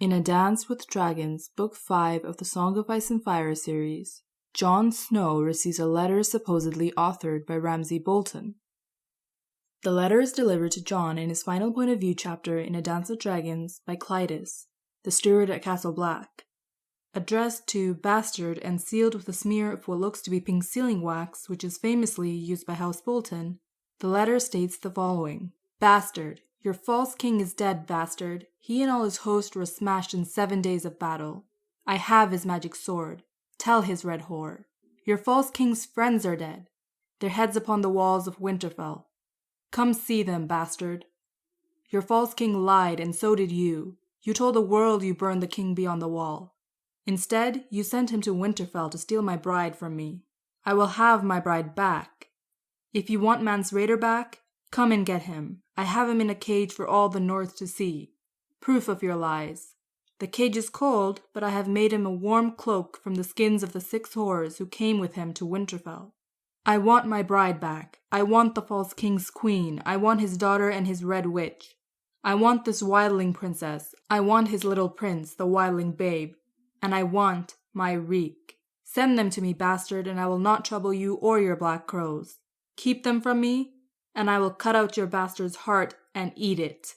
In A Dance with Dragons, Book 5 of the Song of Ice and Fire series, Jon Snow receives a letter supposedly authored by Ramsay Bolton. The letter is delivered to Jon in his final point of view chapter in A Dance with Dragons by Clytus, the steward at Castle Black. Addressed to Bastard and sealed with a smear of what looks to be pink sealing wax, which is famously used by House Bolton, the letter states the following. Bastard, your false king is dead, Bastard. He and all his host were smashed in 7 days of battle. I have his magic sword. Tell his red whore. Your false king's friends are dead, their heads upon the walls of Winterfell. Come see them, Bastard. Your false king lied, and so did you. You told the world you burned the king beyond the wall. Instead, you sent him to Winterfell to steal my bride from me. I will have my bride back. If you want Mance Rayder back, come and get him. I have him in a cage for all the North to see. Proof of your lies. The cage is cold, but I have made him a warm cloak from the skins of the 6 whores who came with him to Winterfell. I want my bride back. I want the false king's queen. I want his daughter and his red witch. I want this wildling princess. I want his little prince, the wildling babe. And I want my reek. Send them to me, Bastard, and I will not trouble you or your black crows. Keep them from me, and I will cut out your bastard's heart and eat it.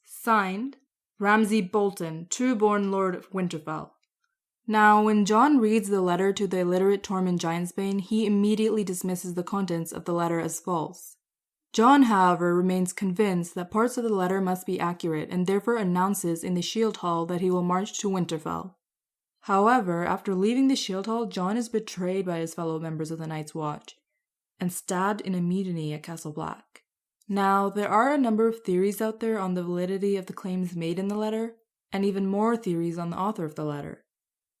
Signed, Ramsay Bolton, true-born Lord of Winterfell. Now, when Jon reads the letter to the illiterate Tormund Giantsbane, he immediately dismisses the contents of the letter as false. Jon, however, remains convinced that parts of the letter must be accurate and therefore announces in the Shield Hall that he will march to Winterfell. However, after leaving the Shield Hall, Jon is betrayed by his fellow members of the Night's Watch and stabbed in a mutiny at Castle Black. Now, there are a number of theories out there on the validity of the claims made in the letter, and even more theories on the author of the letter.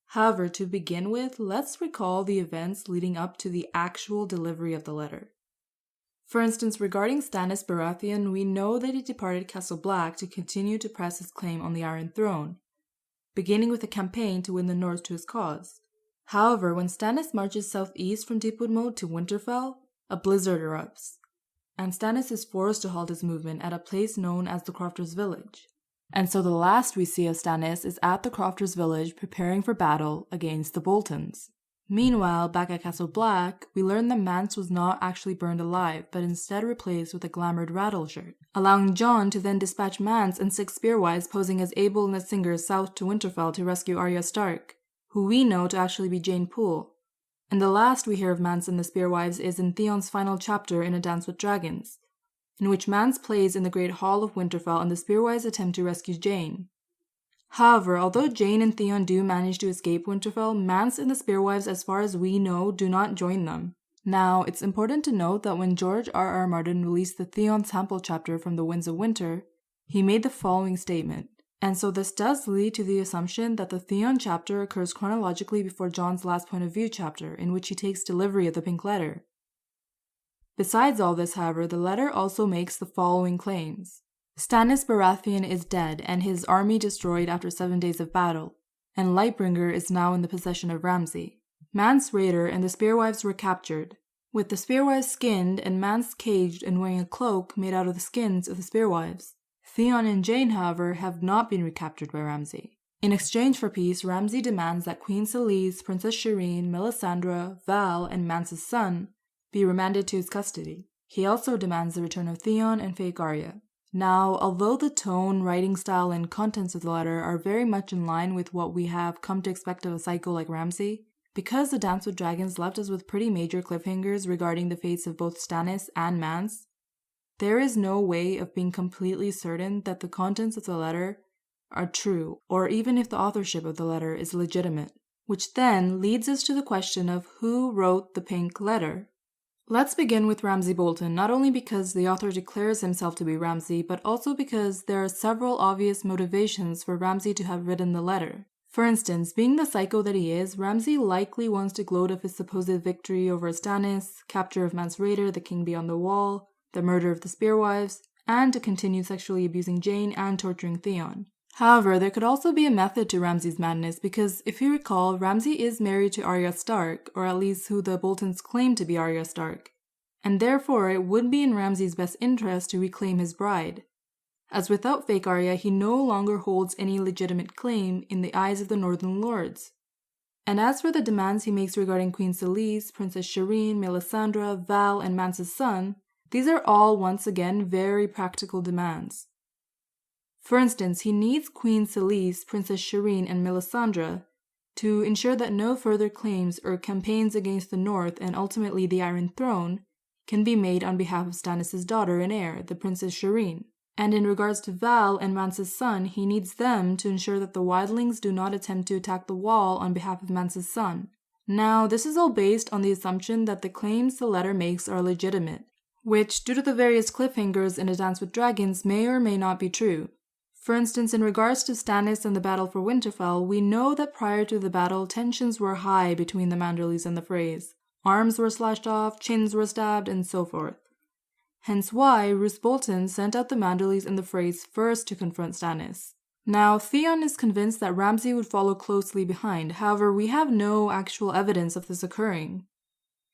However, to begin with, let's recall the events leading up to the actual delivery of the letter. For instance, regarding Stannis Baratheon, we know that he departed Castle Black to continue to press his claim on the Iron Throne, beginning with a campaign to win the North to his cause. However, when Stannis marches southeast from Deepwood Moat to Winterfell, a blizzard erupts, and Stannis is forced to halt his movement at a place known as the Crofters' Village. And so the last we see of Stannis is at the Crofters' Village preparing for battle against the Boltons. Meanwhile, back at Castle Black, we learn that Mance was not actually burned alive, but instead replaced with a glamoured rattle shirt, allowing Jon to then dispatch Mance and 6 spearwives posing as Abel and the Singers south to Winterfell to rescue Arya Stark, who we know to actually be Jane Poole. And the last we hear of Mance and the spearwives is in Theon's final chapter in A Dance with Dragons, in which Mance plays in the Great Hall of Winterfell and the spearwives attempt to rescue Jane. However, although Jane and Theon do manage to escape Winterfell, Mance and the spearwives, as far as we know, do not join them. Now, it's important to note that when George R.R. Martin released the Theon sample chapter from The Winds of Winter, he made the following statement. And so this does lead to the assumption that the Theon chapter occurs chronologically before Jon's last point of view chapter, in which he takes delivery of the pink letter. Besides all this, however, the letter also makes the following claims. Stannis Baratheon is dead and his army destroyed after 7 days of battle, and Lightbringer is now in the possession of Ramsay. Mance Rayder and the spearwives were captured, with the spearwives skinned and Mance caged and wearing a cloak made out of the skins of the spearwives. Theon and Jane, however, have not been recaptured by Ramsay. In exchange for peace, Ramsay demands that Queen Selyse, Princess Shireen, Melisandre, Val, and Mance's son be remanded to his custody. He also demands the return of Theon and fake Arya. Now, although the tone, writing style, and contents of the letter are very much in line with what we have come to expect of a psycho like Ramsay, because A Dance with Dragons left us with pretty major cliffhangers regarding the fates of both Stannis and Mance, there is no way of being completely certain that the contents of the letter are true, or even if the authorship of the letter is legitimate, which then leads us to the question of who wrote the pink letter. Let's begin with Ramsay Bolton, not only because the author declares himself to be Ramsay, but also because there are several obvious motivations for Ramsay to have written the letter. For instance, being the psycho that he is, Ramsay likely wants to gloat of his supposed victory over Stannis, capture of Mance Rayder, the king beyond the wall, the murder of the spearwives, and to continue sexually abusing Jane and torturing Theon. However, there could also be a method to Ramsay's madness because, if you recall, Ramsay is married to Arya Stark, or at least who the Boltons claim to be Arya Stark, and therefore it would be in Ramsay's best interest to reclaim his bride. as without fake Arya, he no longer holds any legitimate claim in the eyes of the Northern Lords. And as for the demands he makes regarding Queen Selyse, Princess Shireen, Melisandre, Val, and Mance's son, these are all once again very practical demands. For instance, he needs Queen Selyse, Princess Shireen, and Melisandre to ensure that no further claims or campaigns against the North and ultimately the Iron Throne can be made on behalf of Stannis' daughter and heir, the Princess Shireen. And in regards to Val and Mance's son, he needs them to ensure that the wildlings do not attempt to attack the Wall on behalf of Mance's son. Now, this is all based on the assumption that the claims the letter makes are legitimate, which, due to the various cliffhangers in A Dance with Dragons, may or may not be true. For instance, in regards to Stannis and the battle for Winterfell, we know that prior to the battle, tensions were high between the Manderlys and the Freys. Arms were slashed off, chins were stabbed, and so forth. Hence why Roose Bolton sent out the Manderlys and the Freys first to confront Stannis. Now, Theon is convinced that Ramsay would follow closely behind, however, we have no actual evidence of this occurring.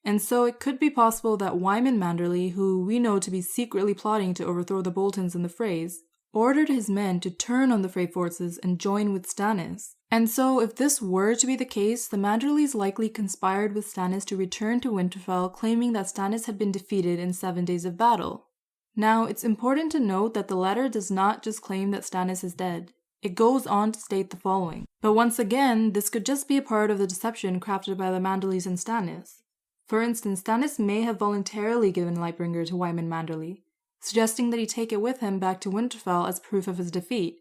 And so it could be possible that Wyman Manderly, who we know to be secretly plotting to overthrow the Boltons and the Freys, ordered his men to turn on the Frey forces and join with Stannis. And so if this were to be the case, the Manderlys likely conspired with Stannis to return to Winterfell, claiming that Stannis had been defeated in 7 days of battle. Now, it's important to note that the letter does not just claim that Stannis is dead. It goes on to state the following. But once again, this could just be a part of the deception crafted by the Manderlys and Stannis. For instance, Stannis may have voluntarily given Lightbringer to Wyman Manderly, suggesting that he take it with him back to Winterfell as proof of his defeat.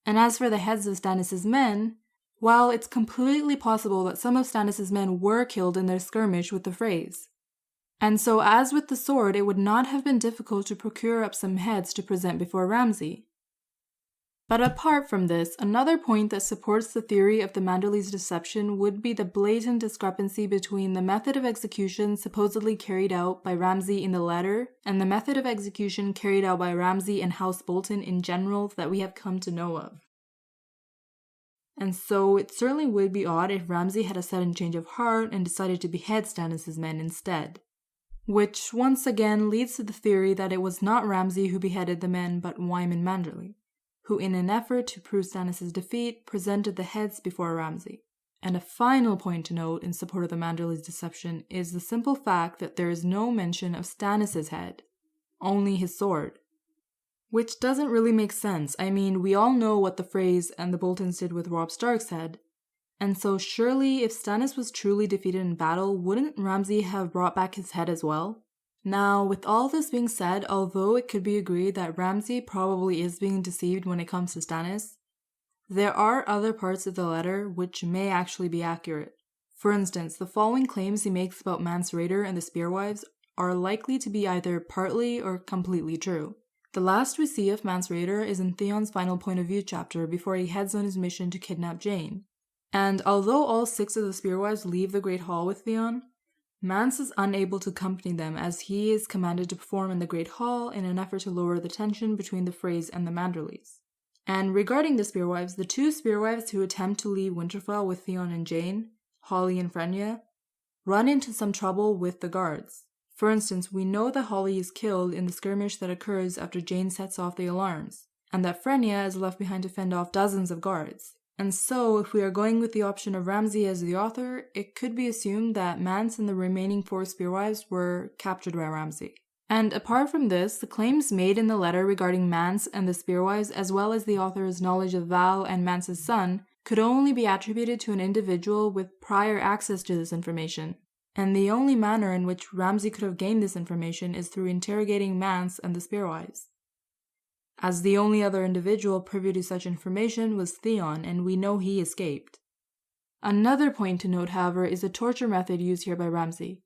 And as for the heads of Stannis' men, well, it's completely possible that some of Stannis' men were killed in their skirmish with the Freys. And so as with the sword, it would not have been difficult to procure up some heads to present before Ramsay. But apart from this, another point that supports the theory of the Manderly's deception would be the blatant discrepancy between the method of execution supposedly carried out by Ramsay in the letter and the method of execution carried out by Ramsay and House Bolton in general that we have come to know of. And so it certainly would be odd if Ramsay had a sudden change of heart and decided to behead Stannis' men instead. Which once again leads to the theory that it was not Ramsay who beheaded the men but Wyman Manderly, who in an effort to prove Stannis' defeat, presented the heads before Ramsay. And a final point to note in support of the Manderly's deception is the simple fact that there is no mention of Stannis' head, only his sword. Which doesn't really make sense. I mean, we all know what the Freys and the Boltons did with Robb Stark's head, and so surely if Stannis was truly defeated in battle, wouldn't Ramsay have brought back his head as well? Now, with all this being said, although it could be agreed that Ramsay probably is being deceived when it comes to Stannis, there are other parts of the letter which may actually be accurate. For instance, the following claims he makes about Mance Rayder and the Spearwives are likely to be either partly or completely true. The last we see of Mance Rayder is in Theon's final point of view chapter before he heads on his mission to kidnap Jane. And although all 6 of the Spearwives leave the Great Hall with Theon, Mance is unable to accompany them as he is commanded to perform in the Great Hall in an effort to lower the tension between the Freys and the Manderlys. And regarding the Spearwives, the 2 Spearwives who attempt to leave Winterfell with Theon and Jane, Holly and Frenya, run into some trouble with the guards. For instance, we know that Holly is killed in the skirmish that occurs after Jane sets off the alarms, and that Frenya is left behind to fend off dozens of guards. And so, if we are going with the option of Ramsay as the author, it could be assumed that Mance and the remaining 4 Spearwives were captured by Ramsay. And apart from this, the claims made in the letter regarding Mance and the Spearwives, as well as the author's knowledge of Val and Mance's son, could only be attributed to an individual with prior access to this information. And the only manner in which Ramsay could have gained this information is through interrogating Mance and the Spearwives, as the only other individual privy to such information was Theon, and we know he escaped. Another point to note, however, is the torture method used here by Ramsay,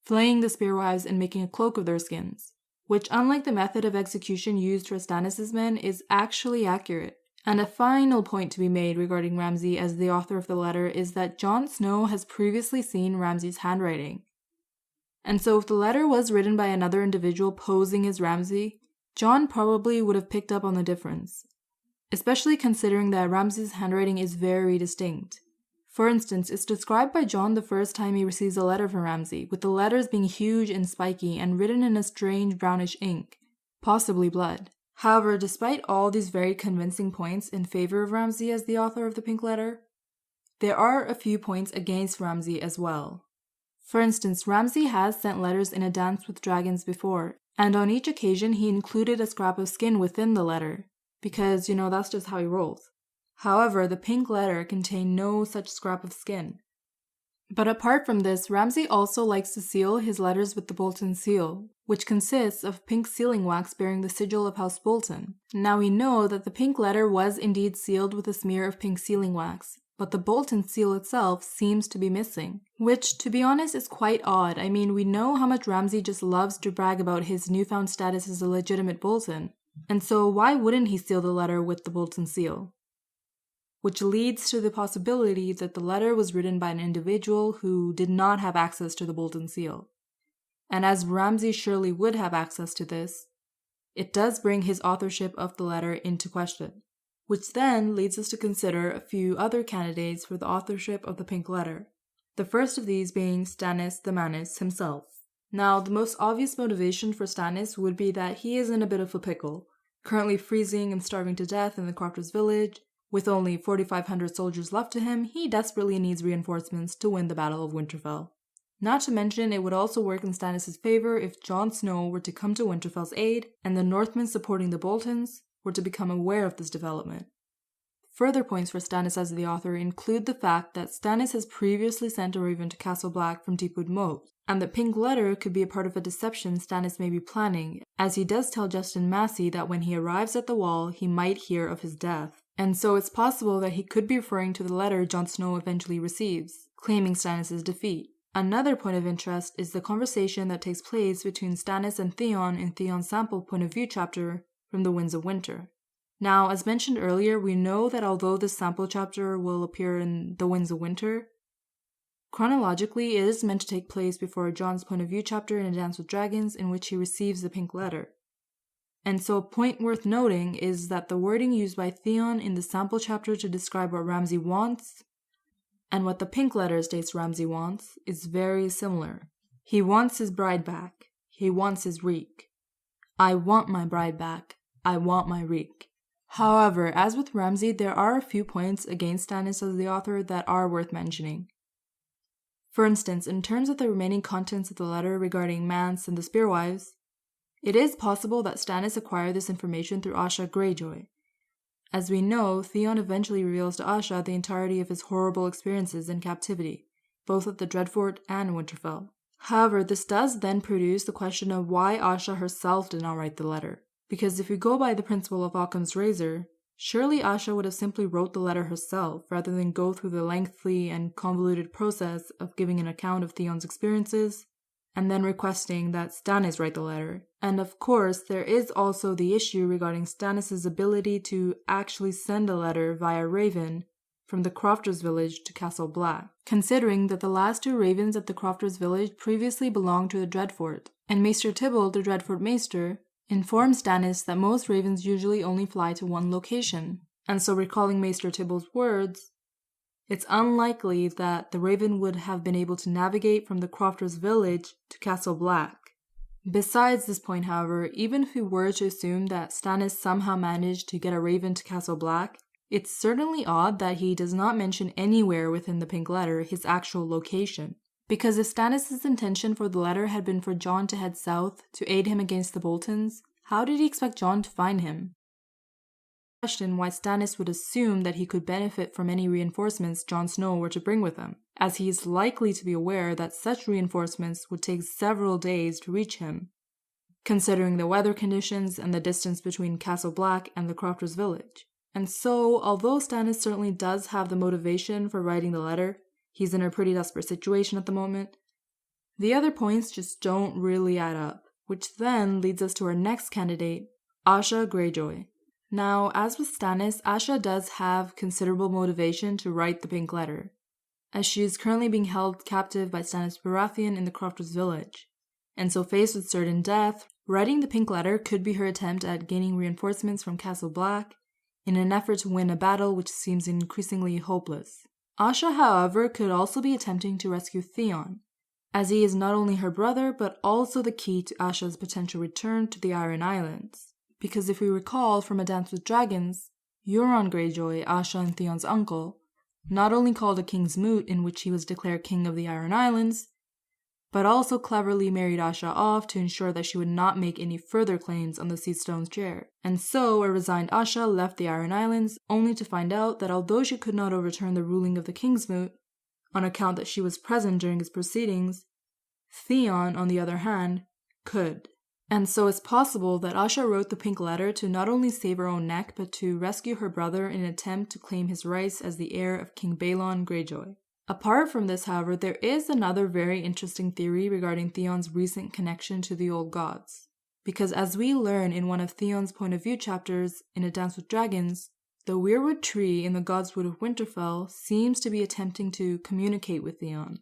flaying the Spearwives and making a cloak of their skins, which, unlike the method of execution used for Stannis' men, is actually accurate. And a final point to be made regarding Ramsay as the author of the letter is that Jon Snow has previously seen Ramsay's handwriting. And so if the letter was written by another individual posing as Ramsay, Jon probably would have picked up on the difference, especially considering that Ramsay's handwriting is very distinct. For instance, it's described by Jon the first time he receives a letter from Ramsay, with the letters being huge and spiky and written in a strange brownish ink, possibly blood. However, despite all these very convincing points in favor of Ramsay as the author of the Pink Letter, there are a few points against Ramsay as well. For instance, Ramsay has sent letters in A Dance with Dragons before, and on each occasion he included a scrap of skin within the letter, because, that's just how he rolls. However, the Pink Letter contained no such scrap of skin. But apart from this, Ramsay also likes to seal his letters with the Bolton seal, which consists of pink sealing wax bearing the sigil of House Bolton. Now we know that the Pink Letter was indeed sealed with a smear of pink sealing wax, but the Bolton seal itself seems to be missing, which, to be honest, is quite odd. I mean, we know how much Ramsay just loves to brag about his newfound status as a legitimate Bolton, and so why wouldn't he seal the letter with the Bolton seal? Which leads to the possibility that the letter was written by an individual who did not have access to the Bolton seal. And as Ramsay surely would have access to this, it does bring his authorship of the letter into question, which then leads us to consider a few other candidates for the authorship of the Pink Letter, the first of these being Stannis the Mannis himself. Now, the most obvious motivation for Stannis would be that he is in a bit of a pickle, currently freezing and starving to death in the Crofters' village. With only 4,500 soldiers left to him, he desperately needs reinforcements to win the Battle of Winterfell. Not to mention, it would also work in Stannis' favor if Jon Snow were to come to Winterfell's aid, and the Northmen supporting the Boltons were to become aware of this development. Further points for Stannis as the author include the fact that Stannis has previously sent a raven to Castle Black from Deepwood Moat, and the Pink Letter could be a part of a deception Stannis may be planning, as he does tell Justin Massey that when he arrives at the Wall, he might hear of his death. And so it's possible that he could be referring to the letter Jon Snow eventually receives, claiming Stannis' defeat. Another point of interest is the conversation that takes place between Stannis and Theon in Theon's sample point of view chapter from The Winds of Winter. Now, as mentioned earlier, we know that although this sample chapter will appear in The Winds of Winter, chronologically it is meant to take place before Jon's point of view chapter in A Dance with Dragons, in which he receives the Pink Letter. And so a point worth noting is that the wording used by Theon in the sample chapter to describe what Ramsay wants and what the Pink Letter states Ramsay wants is very similar. He wants his bride back. He wants his reek. I want my bride back. I want my reek. However, as with Ramsay, there are a few points against Stannis as the author that are worth mentioning. For instance, in terms of the remaining contents of the letter regarding Mance and the Spearwives, it is possible that Stannis acquired this information through Asha Greyjoy. As we know, Theon eventually reveals to Asha the entirety of his horrible experiences in captivity, both at the Dreadfort and Winterfell. However, this does then produce the question of why Asha herself did not write the letter. Because if we go by the principle of Occam's razor, surely Asha would have simply wrote the letter herself rather than go through the lengthy and convoluted process of giving an account of Theon's experiences and then requesting that Stannis write the letter. And of course, there is also the issue regarding Stannis' ability to actually send a letter via raven from the Crofters' village to Castle Black, considering that the last two ravens at the Crofters' village previously belonged to the Dreadfort, and Maester Tybalt, the Dreadfort Maester, informs Stannis that most ravens usually only fly to one location. And so, recalling Maester Tybalt's words, it's unlikely that the raven would have been able to navigate from the Crofters' village to Castle Black. Besides this point, however, even if we were to assume that Stannis somehow managed to get a raven to Castle Black, it's certainly odd that he does not mention anywhere within the Pink Letter his actual location. Because if Stannis' intention for the letter had been for Jon to head south to aid him against the Boltons, how did he expect Jon to find him? Question why Stannis would assume that he could benefit from any reinforcements Jon Snow were to bring with him, as he is likely to be aware that such reinforcements would take several days to reach him, considering the weather conditions and the distance between Castle Black and the Crofters' village. And so, although Stannis certainly does have the motivation for writing the letter, he's in a pretty desperate situation at the moment, the other points just don't really add up, which then leads us to our next candidate, Asha Greyjoy. Now, as with Stannis, Asha does have considerable motivation to write the Pink Letter, as she is currently being held captive by Stannis Baratheon in the Crofters' village, and so faced with certain death, writing the Pink Letter could be her attempt at gaining reinforcements from Castle Black in an effort to win a battle which seems increasingly hopeless. Asha, however, could also be attempting to rescue Theon, as he is not only her brother but also the key to Asha's potential return to the Iron Islands. because if we recall from A Dance with Dragons, Euron Greyjoy, Asha and Theon's uncle, not only called a king's moot in which he was declared king of the Iron Islands, but also cleverly married Asha off to ensure that she would not make any further claims on the Seastone's chair. And so a resigned Asha left the Iron Islands, only to find out that although she could not overturn the ruling of the king's moot, on account that she was present during his proceedings, Theon, on the other hand, could. And so it's possible that Asha wrote the pink letter to not only save her own neck, but to rescue her brother in an attempt to claim his rights as the heir of King Balon Greyjoy. Apart from this, however, there is another very interesting theory regarding Theon's recent connection to the old gods. Because as we learn in one of Theon's point of view chapters in A Dance with Dragons, the weirwood tree in the Godswood of Winterfell seems to be attempting to communicate with Theon.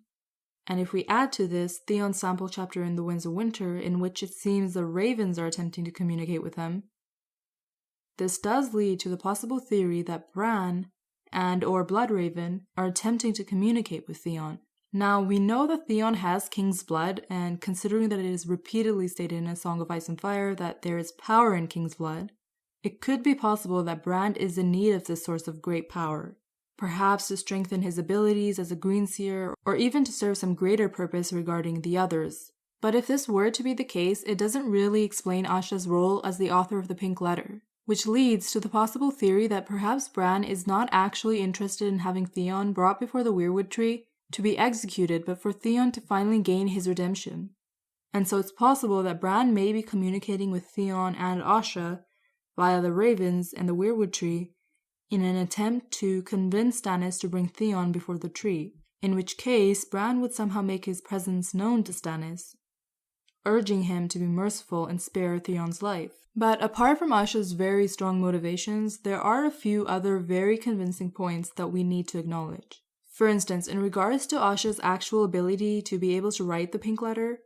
And if we add to this Theon's sample chapter in The Winds of Winter, in which it seems the ravens are attempting to communicate with him, this does lead to the possible theory that Bran and or Bloodraven are attempting to communicate with Theon. Now, we know that Theon has king's blood, and considering that it is repeatedly stated in A Song of Ice and Fire that there is power in king's blood, it could be possible that Bran is in need of this source of great power, perhaps to strengthen his abilities as a greenseer, or even to serve some greater purpose regarding the others. But if this were to be the case, it doesn't really explain Asha's role as the author of the pink letter, which leads to the possible theory that perhaps Bran is not actually interested in having Theon brought before the weirwood tree to be executed, but for Theon to finally gain his redemption. And so it's possible that Bran may be communicating with Theon and Asha via the ravens and the weirwood tree in an attempt to convince Stannis to bring Theon before the tree, in which case Bran would somehow make his presence known to Stannis, urging him to be merciful and spare Theon's life. But apart from Asha's very strong motivations, there are a few other very convincing points that we need to acknowledge. For instance, in regards to Asha's actual ability to be able to write the pink letter,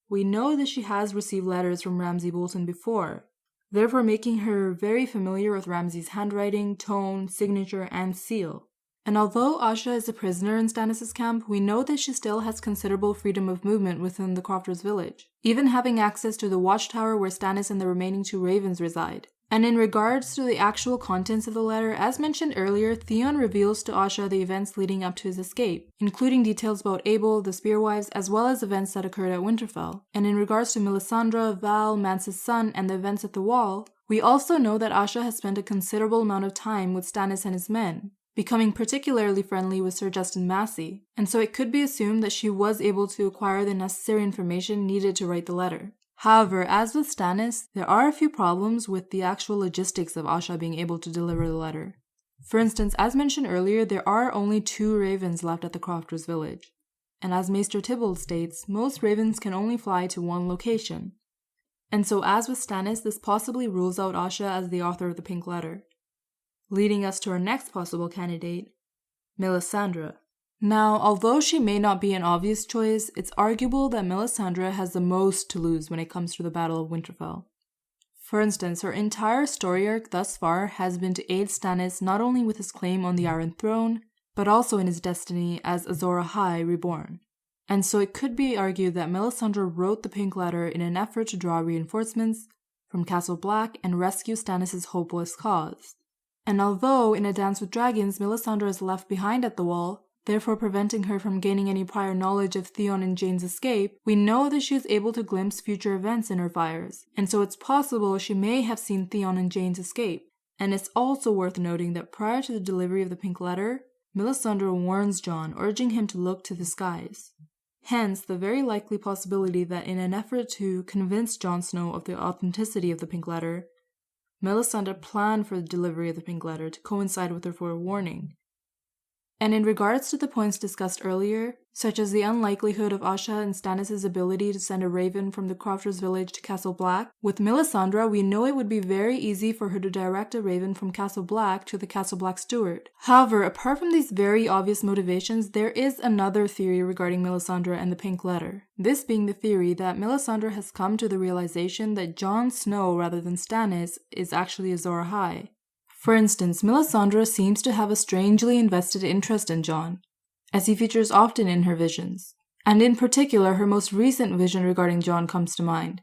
we know that she has received letters from Ramsay Bolton before, therefore making her very familiar with Ramsay's handwriting, tone, signature, and seal. And although Asha is a prisoner in Stannis' camp, we know that she still has considerable freedom of movement within the Crofters' village, even having access to the watchtower where Stannis and the remaining two ravens reside. And in regards to the actual contents of the letter, as mentioned earlier, Theon reveals to Asha the events leading up to his escape, including details about Abel, the Spearwives, as well as events that occurred at Winterfell. And in regards to Melisandre, Val, Mance's son, and the events at the Wall, we also know that Asha has spent a considerable amount of time with Stannis and his men, becoming particularly friendly with Sir Justin Massey, and so it could be assumed that she was able to acquire the necessary information needed to write the letter. However, as with Stannis, there are a few problems with the actual logistics of Asha being able to deliver the letter. For instance, as mentioned earlier, there are only 2 ravens left at the Crofters' village, and as Maester Tybalt states, most ravens can only fly to one location. And so as with Stannis, this possibly rules out Asha as the author of the pink letter, leading us to our next possible candidate, Melisandre. Now, although she may not be an obvious choice, it's arguable that Melisandre has the most to lose when it comes to the Battle of Winterfell. For instance, her entire story arc thus far has been to aid Stannis not only with his claim on the Iron Throne, but also in his destiny as Azor Ahai reborn. And so it could be argued that Melisandre wrote the pink letter in an effort to draw reinforcements from Castle Black and rescue Stannis' hopeless cause. And although in A Dance with Dragons, Melisandre is left behind at the Wall, therefore preventing her from gaining any prior knowledge of Theon and Jaine's escape, we know that she is able to glimpse future events in her fires, and so it's possible she may have seen Theon and Jaine's escape. And it's also worth noting that prior to the delivery of the pink letter, Melisandre warns Jon, urging him to look to the skies. Hence, the very likely possibility that in an effort to convince Jon Snow of the authenticity of the pink letter, Melisandre planned for the delivery of the pink letter to coincide with her forewarning. And in regards to the points discussed earlier, such as the unlikelihood of Asha and Stannis' ability to send a raven from the Crofters' village to Castle Black, with Melisandre we know it would be very easy for her to direct a raven from Castle Black to the Castle Black steward. However, apart from these very obvious motivations, there is another theory regarding Melisandre and the pink letter. This being the theory that Melisandre has come to the realization that Jon Snow rather than Stannis is actually Azor Ahai. For instance, Melisandre seems to have a strangely invested interest in Jon, as he features often in her visions. And in particular, her most recent vision regarding Jon comes to mind,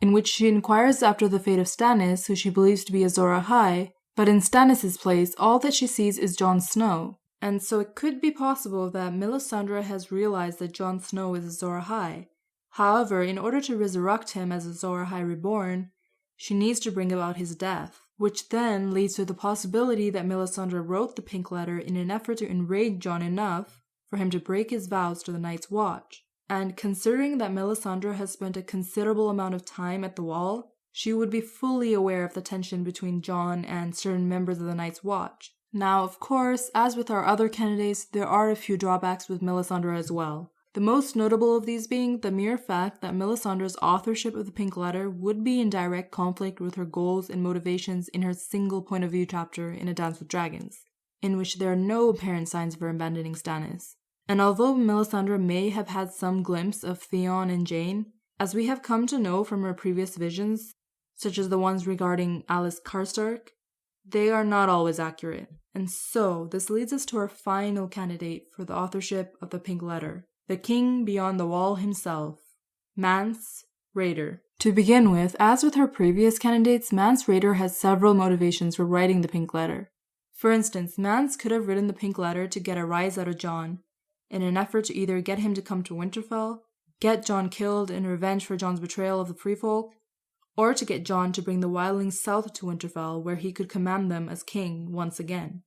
in which she inquires after the fate of Stannis, who she believes to be Azor Ahai, but in Stannis' place, all that she sees is Jon Snow. And so it could be possible that Melisandre has realized that Jon Snow is Azor Ahai. However, in order to resurrect him as Azor Ahai reborn, she needs to bring about his death, which then leads to the possibility that Melisandre wrote the pink letter in an effort to enrage Jon enough for him to break his vows to the Night's Watch. And considering that Melisandre has spent a considerable amount of time at the Wall, she would be fully aware of the tension between Jon and certain members of the Night's Watch. Now, of course, as with our other candidates, there are a few drawbacks with Melisandre as well. The most notable of these being the mere fact that Melisandre's authorship of the Pink Letter would be in direct conflict with her goals and motivations in her single point of view chapter in A Dance with Dragons, in which there are no apparent signs of her abandoning Stannis. And although Melisandre may have had some glimpse of Theon and Jane, as we have come to know from her previous visions, such as the ones regarding Alice Karstark, they are not always accurate. And so, this leads us to our final candidate for the authorship of the Pink Letter. The King Beyond the Wall himself, Mance Rayder. To begin with, as with her previous candidates, Mance Rayder has several motivations for writing the Pink Letter. For instance, Mance could have written the Pink Letter to get a rise out of Jon, in an effort to either get him to come to Winterfell, get Jon killed in revenge for Jon's betrayal of the Free Folk, or to get Jon to bring the wildlings south to Winterfell where he could command them as king once again.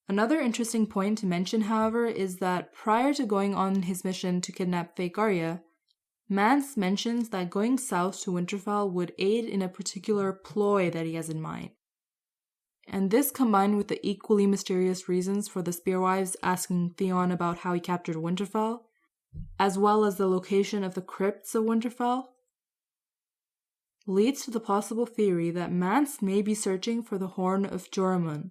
Another interesting point to mention, however, is that prior to going on his mission to kidnap fake Arya, Mance mentions that going south to Winterfell would aid in a particular ploy that he has in mind. And this combined with the equally mysterious reasons for the Spearwives asking Theon about how he captured Winterfell, as well as the location of the crypts of Winterfell, leads to the possible theory that Mance may be searching for the Horn of Joramun.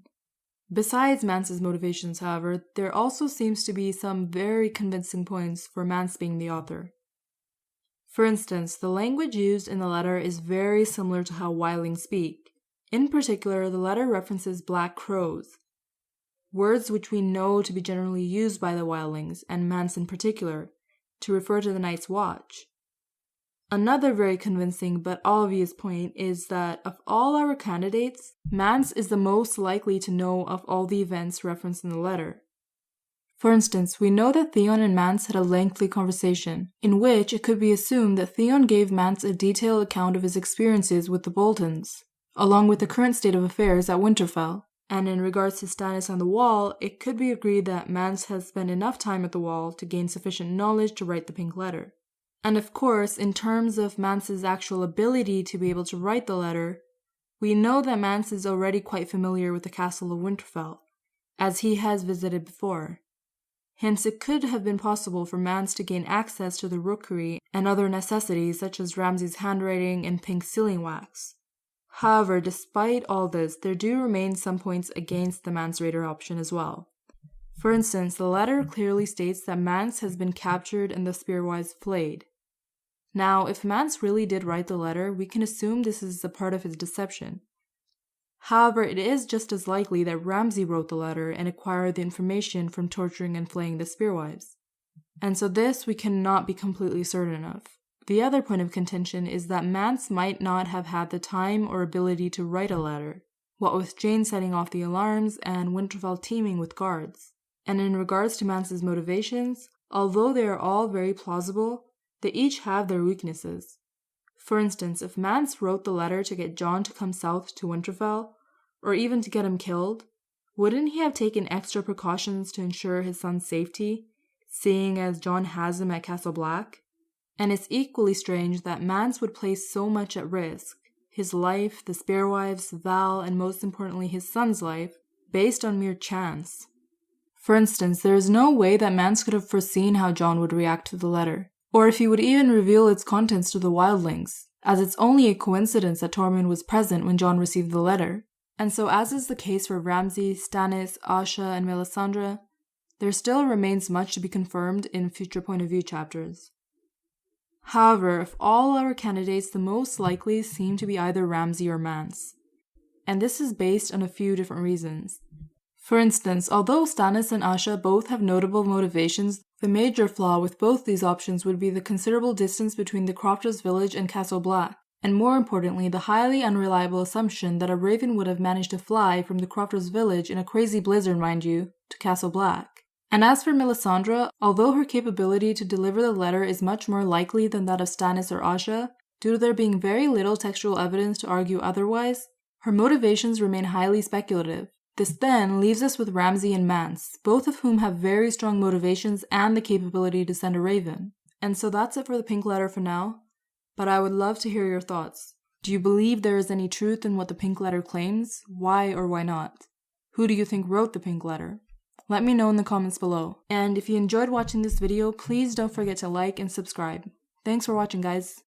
Besides Mance's motivations, however, there also seems to be some very convincing points for Mance being the author. For instance, the language used in the letter is very similar to how wildlings speak. In particular, the letter references black crows, words which we know to be generally used by the wildlings, and Mance in particular, to refer to the Night's Watch. Another very convincing but obvious point is that of all our candidates, Mance is the most likely to know of all the events referenced in the letter. For instance, we know that Theon and Mance had a lengthy conversation, in which it could be assumed that Theon gave Mance a detailed account of his experiences with the Boltons, along with the current state of affairs at Winterfell. And in regards to Stannis on the Wall, it could be agreed that Mance has spent enough time at the Wall to gain sufficient knowledge to write the Pink Letter. And of course, in terms of Mance's actual ability to be able to write the letter, we know that Mance is already quite familiar with the castle of Winterfell, as he has visited before. Hence, it could have been possible for Mance to gain access to the rookery and other necessities such as Ramsay's handwriting and pink sealing wax. However, despite all this, there do remain some points against the Mance Rayder option as well. For instance, the letter clearly states that Mance has been captured and the Spearwives flayed. Now, if Mance really did write the letter, we can assume this is a part of his deception. However, it is just as likely that Ramsay wrote the letter and acquired the information from torturing and flaying the Spearwives. And so this we cannot be completely certain of. The other point of contention is that Mance might not have had the time or ability to write a letter, what with Jane setting off the alarms and Winterfell teeming with guards. And in regards to Mance's motivations, although they are all very plausible, they each have their weaknesses. For instance, if Mance wrote the letter to get Jon to come south to Winterfell, or even to get him killed, wouldn't he have taken extra precautions to ensure his son's safety, seeing as Jon has him at Castle Black? And it's equally strange that Mance would place so much at risk, his life, the Spearwives, Val, and most importantly his son's life, based on mere chance. For instance, there is no way that Mance could have foreseen how Jon would react to the letter, or if he would even reveal its contents to the wildlings, as it's only a coincidence that Tormund was present when Jon received the letter. And so, as is the case for Ramsay, Stannis, Asha, and Melisandre, there still remains much to be confirmed in future point of view chapters. However, of all our candidates, the most likely seem to be either Ramsay or Mance. And this is based on a few different reasons. For instance, although Stannis and Asha both have notable motivations, the major flaw with both these options would be the considerable distance between the Crofters village and Castle Black, and more importantly, the highly unreliable assumption that a raven would have managed to fly from the Crofters' village in a crazy blizzard, mind you, to Castle Black. And as for Melisandre, although her capability to deliver the letter is much more likely than that of Stannis or Asha, due to there being very little textual evidence to argue otherwise, her motivations remain highly speculative. This then leaves us with Ramsay and Mance, both of whom have very strong motivations and the capability to send a raven. And so that's it for the pink letter for now, but I would love to hear your thoughts. Do you believe there is any truth in what the pink letter claims? Why or why not? Who do you think wrote the pink letter? Let me know in the comments below. And if you enjoyed watching this video, please don't forget to like and subscribe. Thanks for watching, guys.